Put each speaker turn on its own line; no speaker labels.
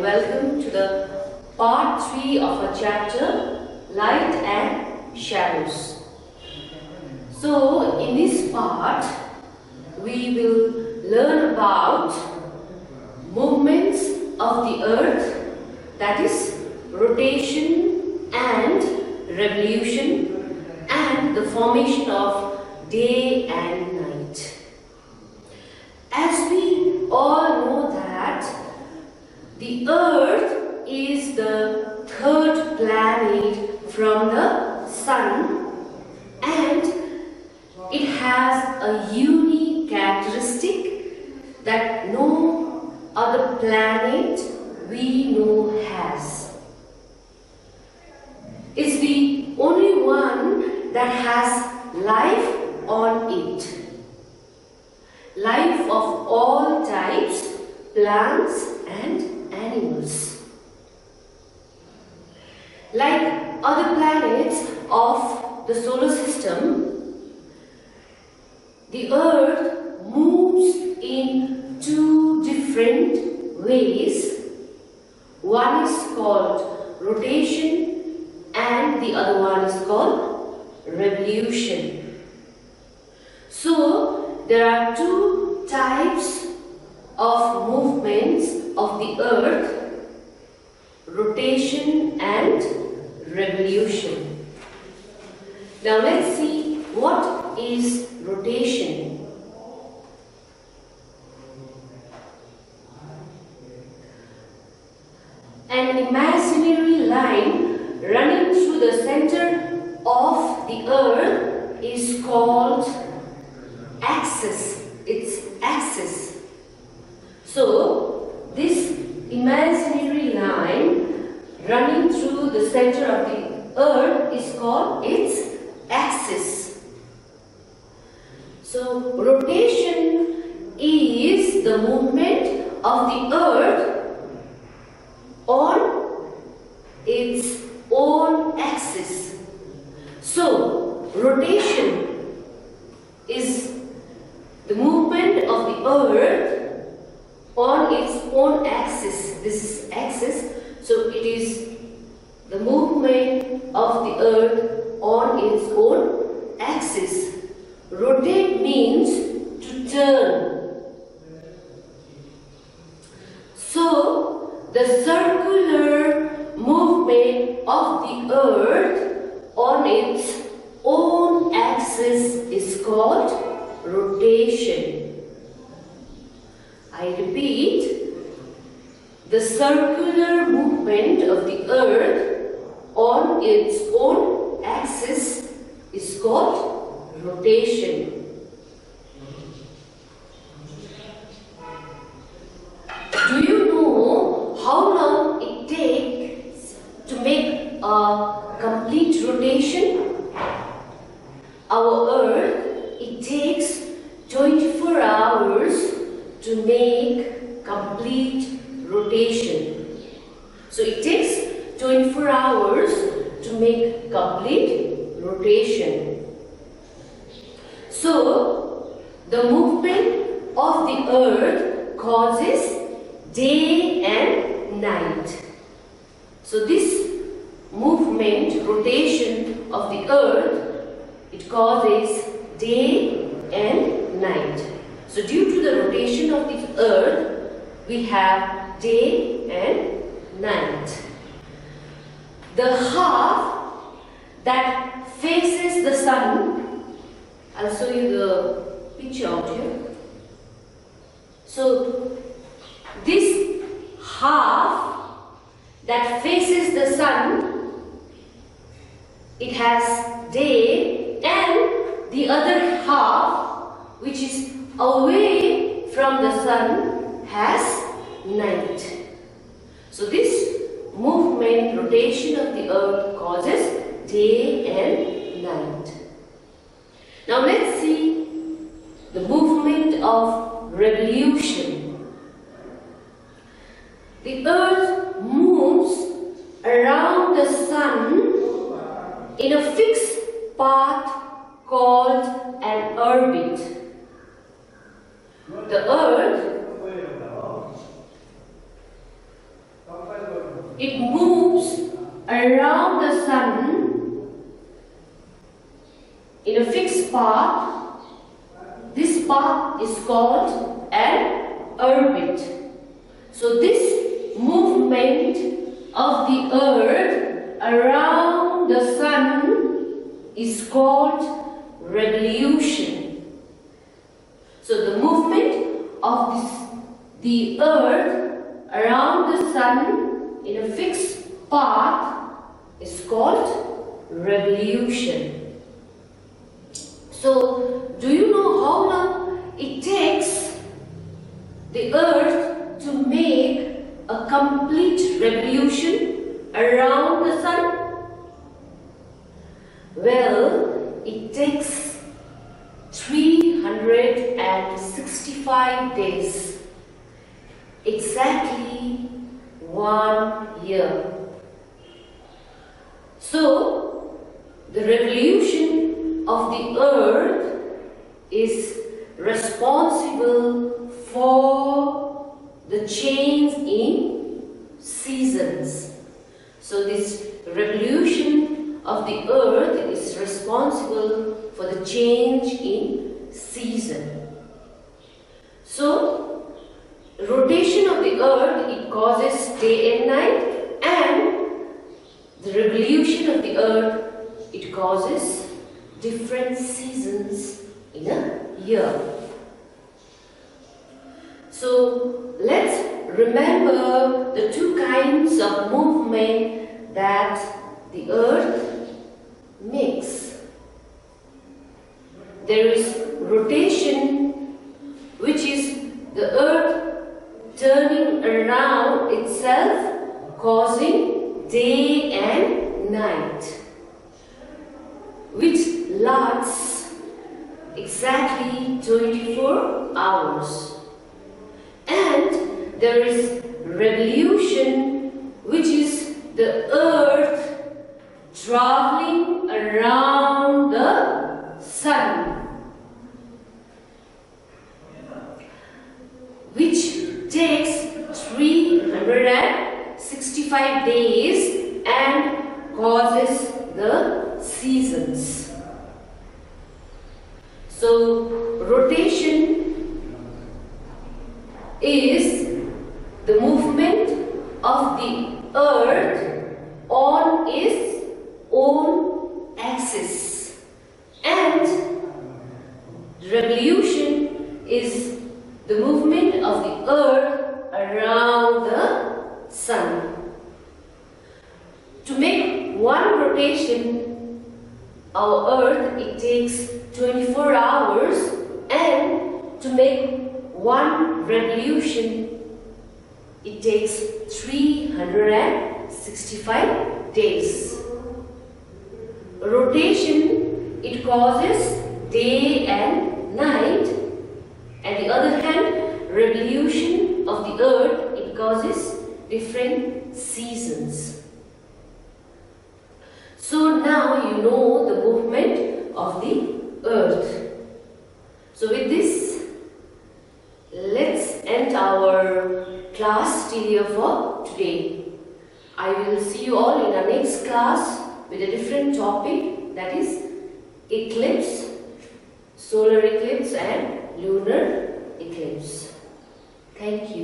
welcome to the part 3 of our chapter, Light and Shadows. So, in this part, we will learn about movements of the earth, that is, rotation and revolution, and the formation of day and night. As we all know that the earth is the third planet from the sun, and it has a unique characteristic that no other planet we know has. It's the only one that has life on it. Life of all types, plants and animals. Like other planets of the solar system, the earth moves in two different ways. One is called rotation and the other one is called revolution. So, there are two types of movements of the earth, rotation and revolution. Now let's see what is rotation. An imaginary line running through the center of the earth is called axis. It's axis. So, this imaginary line running through the center of the earth is called its axis. So, rotation is the movement of the earth on its own axis. So, rotation is the movement of the earth on its own axis. This is axis. So, it is the movement of the earth on its own axis. Rotate means to turn. So, the circular movement of the earth on its own axis is called rotation. I repeat, the circular movement of the earth on its own axis is called rotation. Do you know how long it takes to make a complete rotation? Our earth, it takes 24 hours to make complete rotation. So it takes 24 hours to make complete rotation. So the movement of the earth causes day and night. So this movement, rotation of the earth, it causes day and night. So due to the rotation of the earth, we have day and night. The half that faces the sun, I'll show you the picture out here. So this half that faces the sun, it has day, and the other half which is away from the sun has night. So this movement, rotation of the earth causes day and night. Now let's see the movement of revolution. The earth moves around the sun in a fixed path called an orbit. The earth it moves around the sun in a fixed path. This path is called an orbit. So this movement of the earth around the sun is called revolution. So the movement of the earth around the sun in a fixed path is called revolution. So, do you know how long it takes the earth to make a complete revolution around the sun? Well, it takes 365 days, exactly 1 year. So, the revolution of the earth is responsible for the change in seasons. So this revolution of the earth is responsible for the change in season. So rotation of the earth, it causes day and night, and the revolution of the earth, it causes different seasons in a year. So let's remember the two kinds of movement that the earth makes. There is rotation, which is the earth turning around itself, causing day and night, which lasts exactly 24 hours. And there is revolution, which is the earth traveling around the sun, which takes 365 days and causes the seasons. So rotation is the movement of the earth on its own axis, and revolution is the movement of the earth around the sun. To make one rotation, our earth, it takes 24 hours, and to make one revolution, it takes 365 days. Rotation, it causes day and night, and the other hand, revolution of the earth, it causes different seasons. So now you know the movement of the earth. So with this, let's end our class till here for today. I will see you all in our next class with a different topic, that is eclipse, solar eclipse and lunar eclipse. Thank you.